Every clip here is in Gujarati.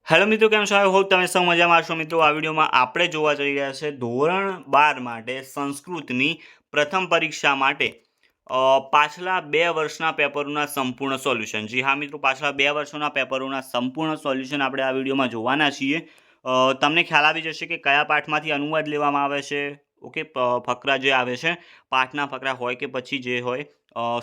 હેલો મિત્રો, કેમ છો? આઈ હોપ તમે સૌ મજામાં હશો. મિત્રો, આ વિડીયોમાં આપણે જોવા જઈ રહ્યા છે ધોરણ 12 માટે સંસ્કૃતની પ્રથમ પરીક્ષા માટે પાછલા 2 વર્ષના પેપરોના સંપૂર્ણ સોલ્યુશન. જી હા મિત્રો, પાછલા 2 વર્ષોના પેપરોના સંપૂર્ણ સોલ્યુશન આપણે આ વિડીયોમાં જોવાના છીએ. તમને ખ્યાલ આવી જશે કે કયા પાઠમાંથી અનુવાદ લેવામાં આવે છે. ઓકે, ફકરા જે આવે છે, પાઠના ફકરા હોય કે પછી જે હોય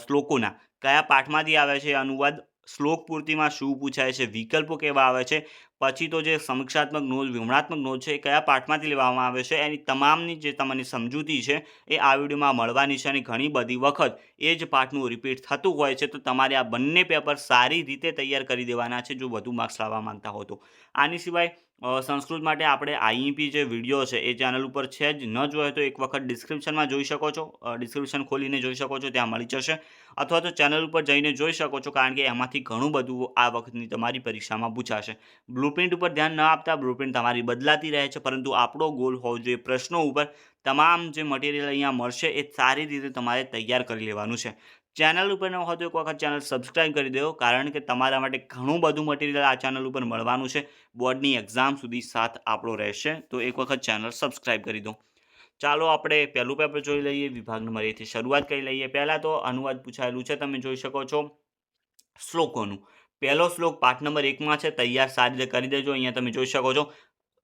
શ્લોકોના, કયા પાઠમાંથી આવે છે અનુવાદ, શ્લોક પૂર્તિમાં શું પૂછાય છે, વિકલ્પો કેવા આવે છે, પછી તો જે સમીક્ષાત્મક નોંધ, વિવરણાત્મક નોંધ છે એ કયા પાઠમાંથી લેવામાં આવે છે, એની તમામની જે તમારી સમજૂતી છે એ આ વિડીયોમાં મળવાની છે. અને ઘણી બધી વખત એ જ પાઠનું રિપીટ થતું હોય છે, તો તમારે આ બંને પેપર સારી રીતે તૈયાર કરી દેવાના છે જો વધુ માર્ક્સ લાવવા માંગતા હો તો. આની સિવાય સંસ્કૃત માટે આપણે આઈઈપી જે વિડીયો છે એ ચેનલ ઉપર છે જ, ન જોયો તો એક વખત ડિસ્ક્રિપ્શનમાં જોઈ શકો છો, ડિસ્ક્રિપ્શન ખોલીને જોઈ શકો છો, ત્યાં મળી જશે. અથવા તો ચેનલ ઉપર જઈને જોઈ શકો છો, કારણ કે એમાંથી ઘણું બધું આ વખતની તમારી પરીક્ષામાં પૂછાશે. બ્લુપ્રિન્ટ ઉપર ધ્યાન ન આપતા, બ્લુપ્રિન્ટ તમારી બદલાતી રહે છે, પરંતુ આપણો ગોલ હોવો જોઈએ પ્રશ્નો ઉપર તમામ જે મટીરિયલ અહીંયા મળશે એ સારી રીતે તમારે તૈયાર કરી લેવાનું છે. ચેનલ ઉપર ન હોય તો એક વખત ચેનલ સબસ્ક્રાઈબ કરી દો, કારણ કે તમારા માટે ઘણું બધું મટીરિયલ આ ચેનલ ઉપર મળવાનું છે. બોર્ડની એક્ઝામ સુધી સાથ આપણો રહેશે, તો એક વખત ચેનલ સબસ્ક્રાઈબ કરી દો. ચાલો આપણે પહેલું પેપર જોઈ લઈએ. વિભાગ નંબર 1 થી શરૂઆત કરી લઈએ. પહેલાં તો અનુવાદ પૂછાયેલું છે, તમે જોઈ શકો છો શ્લોકોનું. પહેલો શ્લોક પાઠ નંબર 1માં છે. તૈયાર સારી રીતે કરી દેજો. અહીંયા તમે જોઈ શકો છો.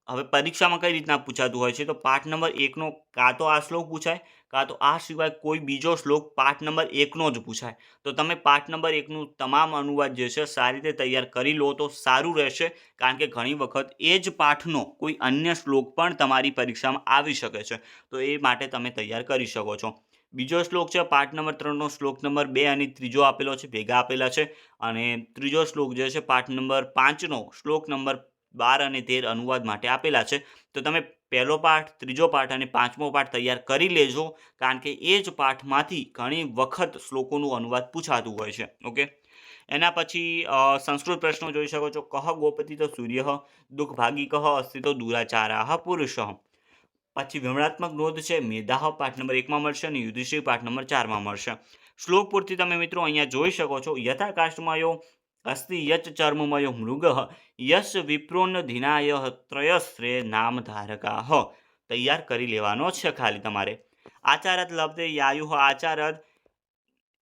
હવે પરીક્ષામાં કઈ રીતના પૂછાતું હોય છે, તો પાઠ નંબર 1નો કાં તો આ શ્લોક પૂછાય, કાં તો આ સિવાય કોઈ બીજો શ્લોક પાઠ નંબર 1નો જ પૂછાય. તો તમે પાઠ નંબર 1નું તમામ અનુવાદ જે છે સારી રીતે તૈયાર કરી લો તો સારું રહેશે, કારણ કે ઘણી વખત એ જ પાઠનો કોઈ અન્ય શ્લોક પણ તમારી પરીક્ષામાં આવી શકે છે, તો એ માટે તમે તૈયાર કરી શકો છો. બીજો શ્લોક છે પાઠ નંબર 3નો શ્લોક નંબર 2 અને ત્રીજો આપેલો છે, ભેગા આપેલા છે. અને ત્રીજો શ્લોક જે છે પાઠ નંબર 5નો શ્લોક નંબર 12 અને 13 અનુવાદ માટે આપેલા છે. તો તમે પહેલો પાઠ, ત્રીજો પાઠ અને 5મો પાઠ તૈયાર કરી લેજો, કારણ કે એ જ પાઠમાંથી ઘણી વખત શ્લોકોનું અનુવાદ પૂછાતું હોય છે. ઓકે, એના પછી સંસ્કૃત પ્રશ્નો જોઈ શકો છો. કહ ગોપતિ તો સૂર્ય, દુઃખ ભાગી કહ અસ્તિ તો દુરાચારા પુરુષ. પછી વિવરણાત્મક નોંધ છે મેધાહ પાઠ નંબર 1માં મળશે અને યુધિષ્ઠિર પાઠ નંબર 4માં મળશે. શ્લોક પૂર્તિ તમે મિત્રો અહીંયા જોઈ શકો છો. યથાકાષ્ટમયો અસ્તિ યચ ચર્મમયો મૃગ યશ વિપ્રોન્નધિનાય ત્રયસ્ત્રે નામ ધારકાહ. તૈયાર કરી લેવાનો છે ખાલી તમારે. આચારત લબ્ધે યાયુઃ આચારત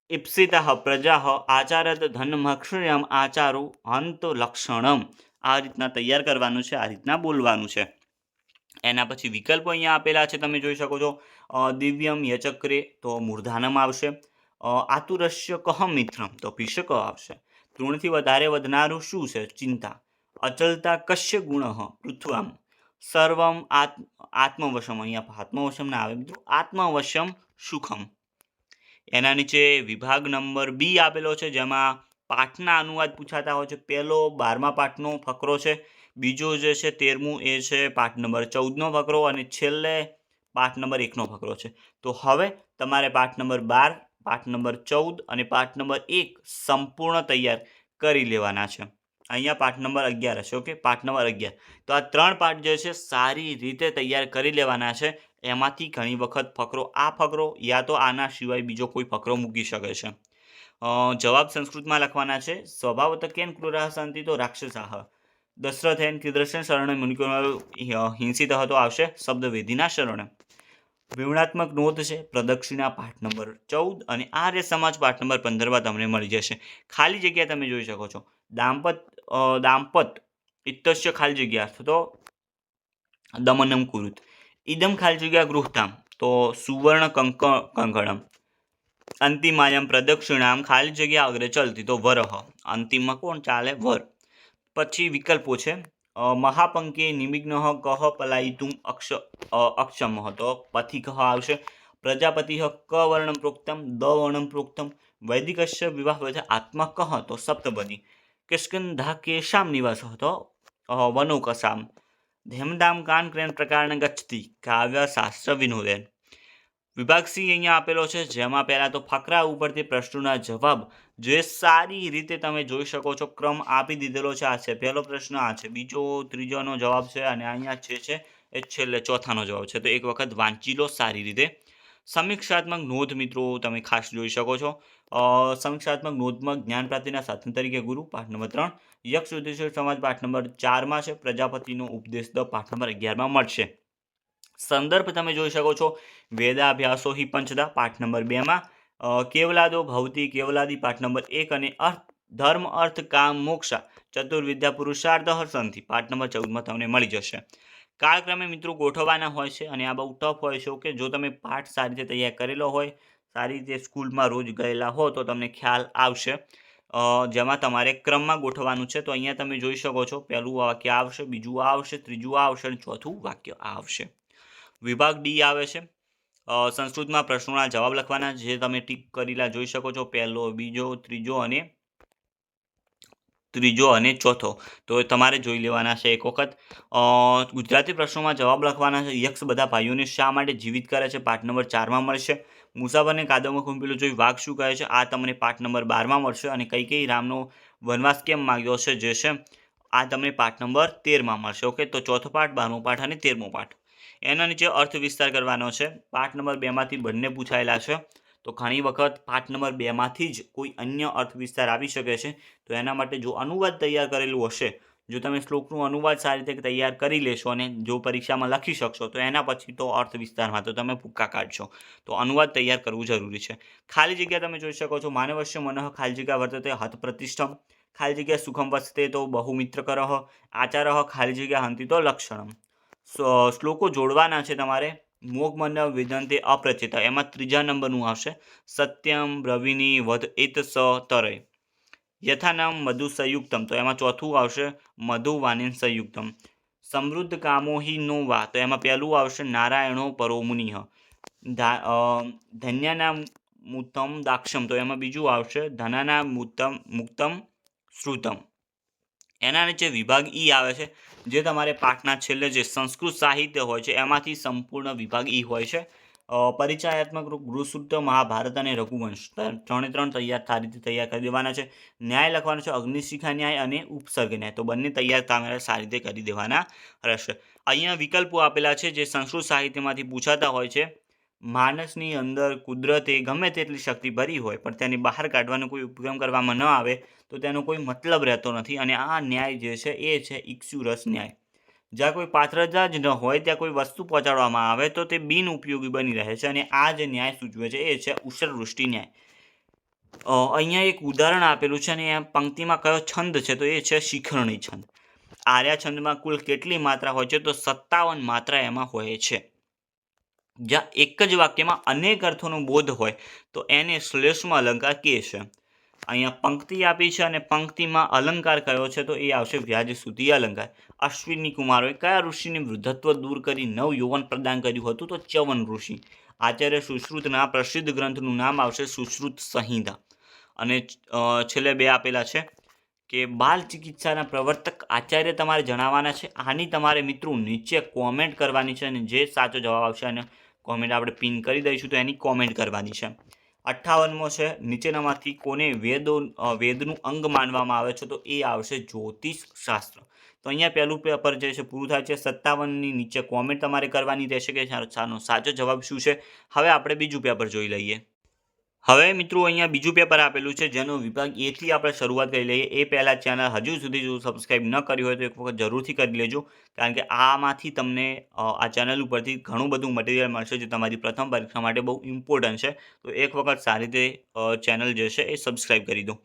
ઇપ્સિતઃ પ્રજાઃ આચારત ધનમક્ષયમ આચારો હંત લક્ષણમ. આ રીતના તૈયાર કરવાનું છે, આ રીતના બોલવાનું છે. એના પછી વિકલ્પો અહીંયા આપેલા છે, તમે જોઈ શકો છો. દિવ્યમ યચક્રે તો મૂર્ધાનમ આવશે. આતુરસ્ય કહ મિત્રમ તો પિશક આવશે. તૃણથી વધારે વધનારું શું છે? ચિંતા. અચલતા કશ્ય ગુણ પૃથ્વામ. સર્વમ આત્મવશમ. અહીંયા આત્મવશમ ના આવે મિત્રો, આત્મવશમ સુખમ. એના નીચે વિભાગ નંબર બી આપેલો છે, જેમાં પાઠના અનુવાદ પૂછાતા હોય છે. પહેલો 12મા પાઠનો ફકરો છે. બીજો જે છે 13મું એ છે પાઠ નંબર 14નો ફકરો, અને છેલ્લે પાઠ નંબર 1નો ફકરો છે. તો હવે તમારે પાઠ નંબર 12, પાઠ નંબર 14 અને પાઠ નંબર 1 સંપૂર્ણ તૈયાર કરી લેવાના છે. અહીંયા પાઠ નંબર 11 હશે. ઓકે, પાઠ નંબર 11. તો આ 3 પાઠ જે છે સારી રીતે તૈયાર કરી લેવાના છે. એમાંથી ઘણી વખત ફકરો, આ ફકરો યા તો આના સિવાય બીજો કોઈ ફકરો મૂકી શકે છે. જવાબ સંસ્કૃતમાં લખવાના છે. સ્વભાવતઃ કેન ક્રૂરઃ સન્તિ તો રાક્ષસાઃ. દશરથેન કીદૃશન શરણે મુનિકુમારો હિંસિત હતો આવશે શબ્દવેદીના શરણે. વિવરણાત્મક નોંધ છે પ્રદક્ષિણા પાઠ નંબર 14 અને આર્ય સમાજ પાઠ નંબર 15માં તમને મળી જશે. ખાલી જગ્યા તમે જોઈ શકો છો. દાંપત ઇત્તસ્ય ખાલી જગ્યા તો દમનમ કુરુત. ઇદમ ખાલી જગ્યા ગૃહતામ તો સુવર્ણ કંકણમ. અંતિમાયમ પ્રદક્ષિણામ ખાલી જગ્યા અગ્રે ચલતી તો વરહ. અંતિમમાં કોણ ચાલે? વર. પછી વિકલ્પો છે. મહાપંકે નિમિગ્ન કહ પલાયિતુમ અક્ષમ તો પથિક આવશે. પ્રજાપતિ ક વર્ણમ પ્રોક્તમ દ વર્ણમ પ્રોક્તમ. વૈદિકસ્ય વિવાહ આત્મા કહ તો સપ્તપદી. કિષ્કિંધા કેશામ નિવાસ તો વનોકસામ. ધેમધામ કાન ક્રેન પ્રકારને ગચ્છતી કાવ્ય શાસ્ત્ર વિનોદેન. વિભાગ સી અહીંયા આપેલો છે, જેમાં પહેલાં તો ફકરા ઉપરથી પ્રશ્નોના જવાબ જે સારી રીતે તમે જોઈ શકો છો. ક્રમ આપી દીધેલો છે. આ છે પહેલો પ્રશ્ન, આ છે બીજો, ત્રીજોનો જવાબ છે, અને અહીંયા જે છે એ છેલ્લે ચોથાનો જવાબ છે. તો એક વખત વાંચી લો સારી રીતે. સમીક્ષાત્મક નોંધ મિત્રો તમે ખાસ જોઈ શકો છો. સમીક્ષાત્મક નોંધમાં જ્ઞાન પ્રાપ્તિના સાધન તરીકે ગુરુ પાઠ નંબર 3, યક્ષ યુધિષ્ઠિર સંવાદ પાઠ નંબર 4માં છે. પ્રજાપતિનો ઉપદેશ દ પાઠ નંબર 11માં મળશે. સંદર્ભ તમે જોઈ શકો છો, વેદાભ્યાસો હિ પંચદા પાઠ નંબર 2માં, કેવલાદો ભવતી કેવલાદી પાઠ નંબર 1 અને ધર્મ અર્થ કામ મોક્ષ ચતુર્વિદ્યા પુરુષાર્થ સંધિ પાઠ નંબર 14માં તમને મળી જશે. કાળક્રમે મિત્રો ગોઠવવાના હોય છે અને આ બહુ ટફ હોય છે. ઓકે, જો તમે પાઠ સારી રીતે તૈયાર કરેલો હોય, સારી રીતે સ્કૂલમાં રોજ ગયેલા હો તો તમને ખ્યાલ આવશે. જેમાં તમારે ક્રમમાં ગોઠવવાનું છે. તો અહીંયા તમે જોઈ શકો છો, પહેલું વાક્ય આવશે, બીજું આવશે, ત્રીજું આવશે અને ચોથું વાક્ય આવશે. વિભાગ ડી આવે છે. સંસ્કૃતમાં પ્રશ્નોના જવાબ લખવાના, જે તમે ટીક કરેલા જોઈ શકો છો, પહેલો, બીજો, ત્રીજો અને ચોથો. તો તમારે જોઈ લેવાના છે એક વખત. ગુજરાતી પ્રશ્નોમાં જવાબ લખવાના છે. યક્ષ બધા ભાઈઓને શા માટે જીવિત કરે છે પાઠ નંબર 4માં મળશે. મુસાફરને કાદવમાં ખૂંપેલું જોઈ વાઘ શું કહે છે, આ તમને પાઠ નંબર 12માં મળશે. અને કઈ રામનો વનવાસ કેમ માંગ્યો છે, જે છે આ તમને પાઠ નંબર 13માં મળશે. ઓકે, તો ચોથો પાઠ, 12મો પાઠ અને 13મો પાઠ. એના નીચે અર્થ વિસ્તાર કરવાનો છે. પાઠ નંબર 2માંથી બંને પૂછાયેલા છે. તો ઘણી વખત પાઠ નંબર 2માંથી જ કોઈ અન્ય અર્થ વિસ્તાર આવી શકે છે. તો એના માટે જો અનુવાદ તૈયાર કરેલું હશે, જો તમે શ્લોકનું અનુવાદ સારી રીતે તૈયાર કરી લેશો અને જો પરીક્ષામાં લખી શકશો, તો એના પછી તો અર્થ વિસ્તારમાં તો તમે ભૂક્કા કાઢશો. તો અનુવાદ તૈયાર કરવું જરૂરી છે. ખાલી જગ્યા તમે જોઈ શકો છો, માનવસ્ય મનઃ ખાલી જગ્યા વર્તતે હત પ્રતિષ્ઠમ, ખાલી જગ્યા સુખમ વસતે તો બહુમિત્ર કરહ, આચારહ ખાલી જગ્યા હંતિ તો લક્ષણમ. શ્લોકો જોડવાના છે તમારે. મોગમન વેદંતે અપ્રચિત, એમાં 3જા નંબરનું આવશે. સત્યમ બ્રવીની વધ એત સ તરય. યથાનામ મધુ સંયુક્તમ, તો એમાં ચોથું આવશે મધુ વાનિન સંયુક્તમ. સમૃદ્ધ કામો હિ નો વા, તો એમાં પહેલું આવશે નારાયણો પરો મુનિહ. ધન્યાના મુક્તમ દાક્ષમ, તો એમાં બીજું આવશે ધનાના મુક્તમ શ્રુતમ. એના નીચે વિભાગ ઈ આવે છે, જે તમારે પાઠના છેલ્લે જે સંસ્કૃત સાહિત્ય હોય છે એમાંથી સંપૂર્ણ વિભાગ ઈ હોય છે. પરિચયાત્મક રૂપ, ગૃહસૂત્ર, મહાભારત અને રઘુવંશ, 3 તૈયાર કરી દેવાના છે. ન્યાય લખવાનો છે, અગ્નિશિખા ન્યાય અને ઉપસર્ગ ન્યાય, તો બંને તૈયાર તમારે સારી રીતે કરી દેવાના રહેશે. અહીંયા વિકલ્પો આપેલા છે જે સંસ્કૃત સાહિત્યમાંથી પૂછાતા હોય છે. માણસની અંદર કુદરતે ગમે તેટલી શક્તિ ભરી હોય, પણ તેની બહાર કાઢવાનો કોઈ ઉપક્રમ કરવામાં ન આવે તો તેનો કોઈ મતલબ રહેતો નથી. અને આ ન્યાય જે છે એ છે ઇક્ષુરસ ન્યાય. જ્યાં કોઈ પાત્રતા જ ન હોય, ત્યાં કોઈ વસ્તુ પહોંચાડવામાં આવે તો તે બિન ઉપયોગી બની રહે છે. અને આ જે ન્યાય સૂચવે છે એ છે ઉષરવૃષ્ટિ ન્યાય. અહીંયા એક ઉદાહરણ આપેલું છે અને પંક્તિમાં કયો છંદ છે, તો એ છે શિખરણી છંદ. આર્યા છંદમાં કુલ કેટલી માત્રા હોય છે, તો 57 માત્રા એમાં હોય છે. જ્યાં એક જ વાક્યમાં અનેક અર્થોનો બોધ હોય તો એને શ્લેષમ અલંકાર કહે છે. અહીંયા પંક્તિ આપી છે અને પંક્તિમાં અલંકાર કયો છે, તો એ આવશે વ્યાજસ્તુતિ અલંકાર. અશ્વિની કુમારોએ કયા ઋષિને વૃદ્ધત્વ દૂર કરી નવ યૌવન પ્રદાન કર્યું હતું, તો ચ્યવન ઋષિ. આચાર્ય સુશ્રુતના પ્રસિદ્ધ ગ્રંથનું નામ આવશે સુશ્રુત સંહિતા. અને છેલ્લે 2 આપેલા છે કે બાલ ચિકિત્સાના પ્રવર્તક આચાર્ય તમારે જણાવવાના છે. આની તમારે મિત્રો નીચે કોમેન્ટ કરવાની છે અને જે સાચો જવાબ આવશે અને કોમેન્ટ આપણે પિન કરી દઈશું, તો એની કોમેન્ટ કરવાની છે. 58મો છે, નીચેનામાંથી કોને વેદનું અંગ માનવામાં આવે છે, તો એ આવશે જ્યોતિષ શાસ્ત્ર. તો અહીંયા પહેલું પેપર જે છે પૂરું થાય છે. 57ની નીચે કોમેન્ટ તમારે કરવાની રહેશે કે સાચો જવાબ શું છે. હવે આપણે બીજું પેપર જોઈ લઈએ. હવે મિત્રો અહીંયા બીજું પેપર આપેલું છે, જેનો વિભાગ એથી આપણે શરૂઆત કરી લઈએ. એ પહેલાં ચેનલ હજુ સુધી જો સબસ્ક્રાઈબ ન કરી હોય તો એક વખત જરૂરથી કરી લેજો, કારણ કે આમાંથી તમને આ ચેનલ ઉપરથી ઘણું બધું મટીરિયલ મળશે જે તમારી પ્રથમ પરીક્ષા માટે બહુ ઇમ્પોર્ટન્ટ છે. તો એક વખત સારી રીતે ચેનલ જે છે એ સબસ્ક્રાઈબ કરી દો.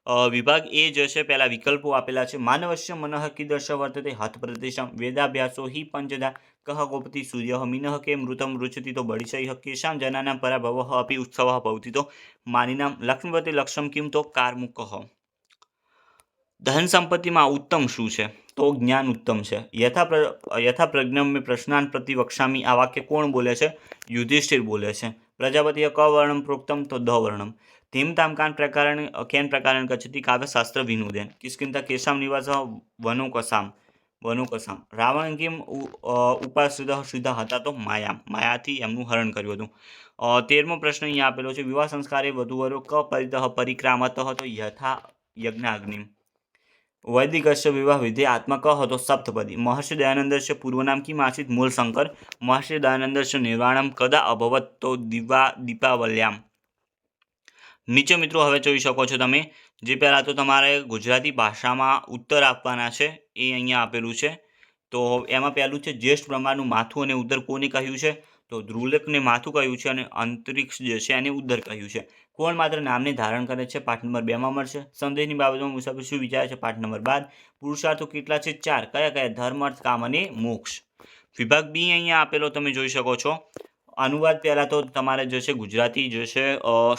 વિભાગ એ જે છે, પહેલા વિકલ્પો આપેલા છે. માનવસ્ય મનઃ કીદર્શ વર્તતે હત પ્રતિષ્ઠમ, વેદાભ્યાસો હિ પંચદા, કહ ગોપતિ સૂર્ય મિનઃ કે મૃતમ રુચતિ તો બળિશય કેશામ જનાનામ પરાભવ અપી ઉત્સવ ભવતિ તો માનિનામ લક્ષ્મીપતિ લક્ષમ કિમ તો કારમુક. ધન સંપત્તિમાં ઉત્તમ શું છે, તો જ્ઞાન ઉત્તમ છે. યથા પ્રજ્ઞમ મેં પ્રશ્નાન પ્રતિ વક્ષામી, આ વાક્ય કોણ બોલે છે, યુધિષ્ઠિર બોલે છે. પ્રજાપતિએ ક વર્ણમ પ્રોક્તમ, તો ધ વર્ણમ. ધીમ તામ કેન પ્રકારણ ગચ્છતિ કાવ્યશાસ્ત્ર વિનોદેન, કિષ્કિંધા કેશામ નિવાસ વનોકસામ. રાવણ કેમ ઉપાશ્રિત સીધા હતા, તો માયાથી એમનું હરણ કર્યું હતું. 13મો પ્રશ્ન અહીંયા આપેલો છે. વિવાહ સંસ્કારે વધુવરો ક પરિતઃ પરિક્રામત, તો યથા યજ્ઞાગ્નિ. વૈદિકસ્ય વિવાહ વિધિ આત્મક હતો સપ્તપદી. મહર્ષિ દયાનંદસ્ય પૂર્વનામ કિમ આસીત મૂળશંકર. મહર્ષિ દયાનંદસ્ય નિર્વાણમ કદા અભવત, તો દીપાવલ્યામ. નીચે મિત્રો હવે જોઈ શકો છો તમે, જે પહેલાં તો તમારે ગુજરાતી ભાષામાં ઉત્તર આપવાના છે, એ અહીંયા આપેલું છે. તો એમાં પહેલું છે જ્યેષ્ઠ બ્રહ્માંડનું માથું અને ઉદર કોને કહ્યું છે? તો ધ્રુવલેખને માથું કહ્યું છે અને અંતરિક્ષ જે છે એને ઉદર કહ્યું છે. કોણ માત્ર નામને ધારણ કરે છે? પાઠ નંબર 2માં મળશે. સંદેશની બાબતમાં મુસાફર શું વિચારે છે? પાઠ નંબર 12. પુરુષાર્થો કેટલા છે? 4. કયા કયા? ધર્મ, અર્થ, કામ અને મોક્ષ. વિભાગ બી અહીંયા આપેલો તમે જોઈ શકો છો. અનુવાદ પહેલાં તો તમારે જે છે ગુજરાતી જે છે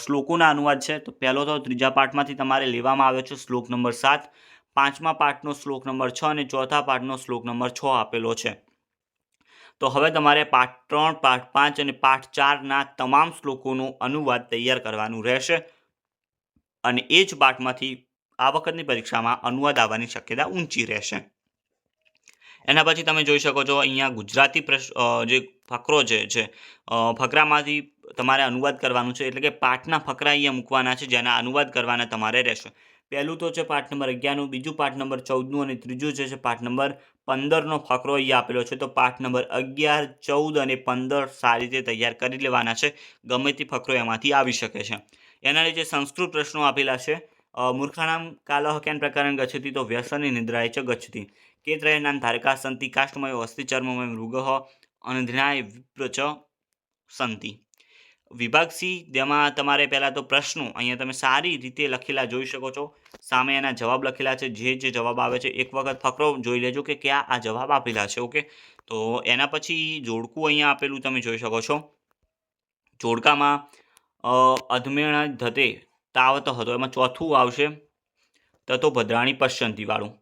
શ્લોકોના અનુવાદ છે. તો પહેલો તો ત્રીજા પાઠમાંથી તમારે લેવામાં આવ્યો છે શ્લોક નંબર 7, પાંચમા પાઠનો શ્લોક નંબર 6 અને ચોથા પાઠનો શ્લોક નંબર 6 આપેલો છે. તો હવે તમારે પાઠ 3, પાઠ 5 અને પાઠ 4ના તમામ શ્લોકોનો અનુવાદ તૈયાર કરવાનું રહેશે અને એ જ પાઠમાંથી આ વખતની પરીક્ષામાં અનુવાદ આવવાની શક્યતા ઊંચી રહેશે. એના પછી તમે જોઈ શકો છો અહીંયા ગુજરાતી જે ફકરો છે ફકરામાંથી તમારે અનુવાદ કરવાનું છે, એટલે કે પાઠના ફકરા અહીંયા મૂકવાના છે જેના અનુવાદ કરવાના તમારે રહેશે. પહેલું તો છે પાઠ નંબર 11નું, બીજું પાઠ નંબર 14નું અને ત્રીજું જે છે પાઠ નંબર 15નો ફકરો અહીંયા આપેલો છે. તો પાઠ નંબર 11, 14 અને 15 સારી રીતે તૈયાર કરી લેવાના છે. ગમે તે ફકરો એમાંથી આવી શકે છે. એના લીધે સંસ્કૃત પ્રશ્નો આપેલા છે. મૂર્ખાણામ કાલઃ કેન પ્રકારેણ ગચ્છતિ? તો વ્યસને નિદ્રાય ચ ગચ્છતિ. કે ત્રયનામ ધારકા સંતિ કાષ્ઠમય અસ્થિ ચર્મમય મૃગઃ અનધ્નાય વિપ્ર ચ સંતિ. વિભાગ સી, જેમાં તમારે પહેલાં તો પ્રશ્નો અહીંયા તમે સારી રીતે લખેલા જોઈ શકો છો. સામે એના જવાબ લખેલા છે. જે જવાબ આવે છે એક વખત ફકરો જોઈ લેજો કે ક્યાં આ જવાબ આપેલા છે. ઓકે, તો એના પછી જોડકું અહીંયા આપેલું તમે જોઈ શકો છો. જોડકામાં અધમેણા ધતે તાવત હતો, એમાં ચોથું આવશે તતો ભદ્રાણી પશ્યંતી વાળું.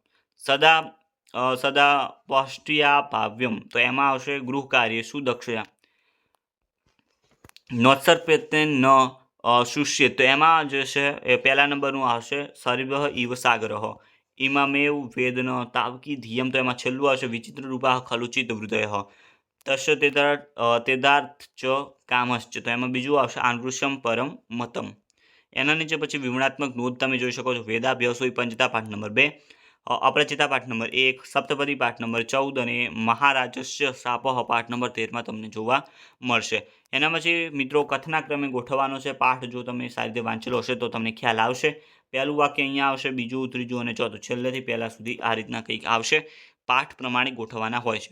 સદા પષ્ટિયા ભાવ્યમ, તો એમાં આવશે ગૃહ કાર્ય સુદક્ષયા. નોત્સર્પેતે ન શુષ્ય, તો એમાં જે છે એ પહેલા નંબરનું આવશે સર્વઃ ઇવ સાગરઃ. ઇમામેવ વેદન તાવકી ધિયમ, તો એમાં છેલ્લું આવશે વિચિત્ર રૂપા ખલુચિત હૃદય. તસ્ય તેદાર્થ ચ કામશ્ચ, તો એમાં બીજું આવશે આનૃષ્યમ પરમ મતમ. એના નીચે પછી વિવરણાત્મક નોંધ તમે જોઈ શકો છો. વેદાભ્યાસોઈ પંચતા પાઠ નંબર 2, અપ્રચિતા પાઠ નંબર 1, સપ્તપદી પાઠ નંબર 14 અને મહારાજસ્ય શાપઃ પાઠ નંબર 13માં તમને જોવા મળશે. એના પછી મિત્રો કથના ક્રમે ગોઠવવાનો છે પાઠ. જો તમે સારી રીતે વાંચેલો હશે તો તમને ખ્યાલ આવશે. પહેલું વાક્ય અહીંયા આવશે, બીજું, ત્રીજું અને ચોથું છેલ્લેથી પહેલા સુધી આ રીતના કંઈક આવશે. પાઠ પ્રમાણે ગોઠવવાના હોય છે.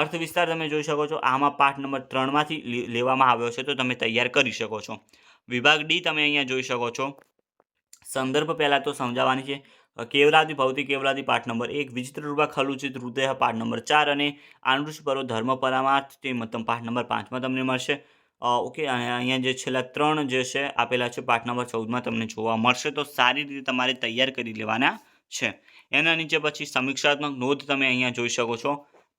અર્થ વિસ્તાર તમે જોઈ શકો છો. આમાં પાઠ નંબર 3માંથી લેવામાં આવ્યો છે, તો તમે તૈયાર કરી શકો છો. વિભાગ ડી તમે અહીંયા જોઈ શકો છો. સંદર્ભ પહેલાં તો સમજાવવાની છે. કેવલાદી ભૌતિક કેવલાદી પાઠ નંબર 1, વિચિત્ર રૂપા ખલુચિત હૃદય પાઠ નંબર 4 અને આનૃષ પરો ધર્મ પરામાર્થ તે મતમ પાઠ નંબર 5માં તમને મળશે. ઓકે, અને અહીંયા જે છેલ્લા 3 જે છે આપેલા છે પાઠ નંબર 14માં તમને જોવા મળશે. તો સારી રીતે તમારે તૈયાર કરી લેવાના છે. એના નીચે પછી સમીક્ષાત્મક નોંધ તમે અહીંયા જોઈ શકો છો.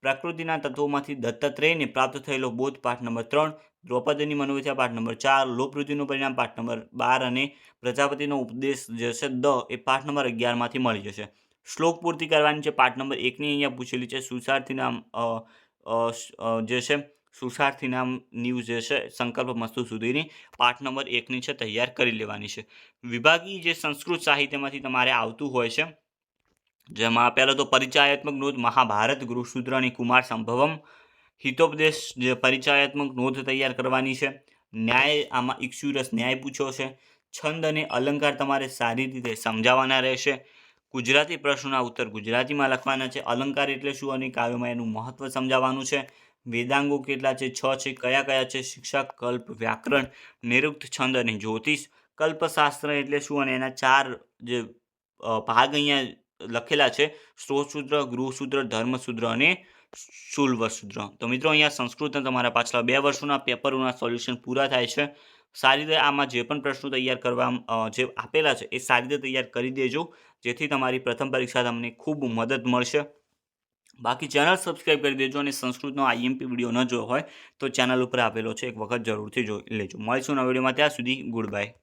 પ્રકૃતિના તત્વોમાંથી દત્તાત્રેયને પ્રાપ્ત થયેલો બોધ પાઠ નંબર 3, દ્રૌપદીની મનોવ્યથા પાઠ નંબર 4, લોભવૃત્તિનું પરિણામ પાઠ નંબર 12 અને પ્રજાપતિનો ઉપદેશ જે છે એ પાઠ નંબર 11માંથી મળી જશે. શ્લોક પૂર્તિ કરવાની છે. પાઠ નંબર 1ની અહીંયા પૂછેલી છે. સુસાર્થી નામ જે છે સુસાર્થી નામ ન્યૂઝ જે છે સંકલ્પ મસ્તુ સુધીની પાઠ નંબર 1ની છે તૈયાર કરી લેવાની છે. વિભાગી જે સંસ્કૃત સાહિત્યમાંથી તમારે આવતું હોય છે, જેમાં પહેલો તો પરિચયાત્મક નોંધ મહાભારત ગૃહસૂત્ર અને કુમાર સંભવમ. હિતોપદેશ જે પરિચયાત્મક નોંધ તૈયાર કરવાની છે. ન્યાય, આમાં ઇક્ષ્યુરસ ન્યાય પૂછ્યો છે. છંદ અને અલંકાર તમારે સારી રીતે સમજાવવાના રહેશે. ગુજરાતી પ્રશ્નોના ઉત્તર ગુજરાતીમાં લખવાના છે. અલંકાર એટલે શું અને કાવ્યમાં એનું મહત્વ સમજાવવાનું છે. વેદાંગો કેટલા છે? 6 છે. કયા કયા છે? શિક્ષા, કલ્પ, વ્યાકરણ, નિરુક્ત, છંદ અને જ્યોતિષ. કલ્પશાસ્ત્ર એટલે શું અને એના 4 જે ભાગ અહીંયા લખેલા છે: સ્ત્રોતસૂત્ર, ગૃહસૂત્ર, ધર્મસૂત્ર અને શુલ્વસૂત્ર. તો મિત્રો અહીંયા સંસ્કૃતના તમારા પાછલા 2 વર્ષોના પેપરોના સોલ્યુશન પૂરા થાય છે. સારી રીતે આમાં જે પણ પ્રશ્નો તૈયાર કરવા જે આપેલા છે એ સારી રીતે તૈયાર કરી દેજો, જેથી તમારી પ્રથમ પરીક્ષા તમને ખૂબ મદદ મળશે. બાકી ચેનલ સબસ્ક્રાઈબ કરી દેજો અને સંસ્કૃતનો આઈએમપી વિડીયો ન જોયો હોય તો ચેનલ ઉપર આપેલો છે, એક વખત જરૂરથી જોઈ લેજો. મળીશું નવા વિડીયોમાં. ત્યાં સુધી ગુડ બાય.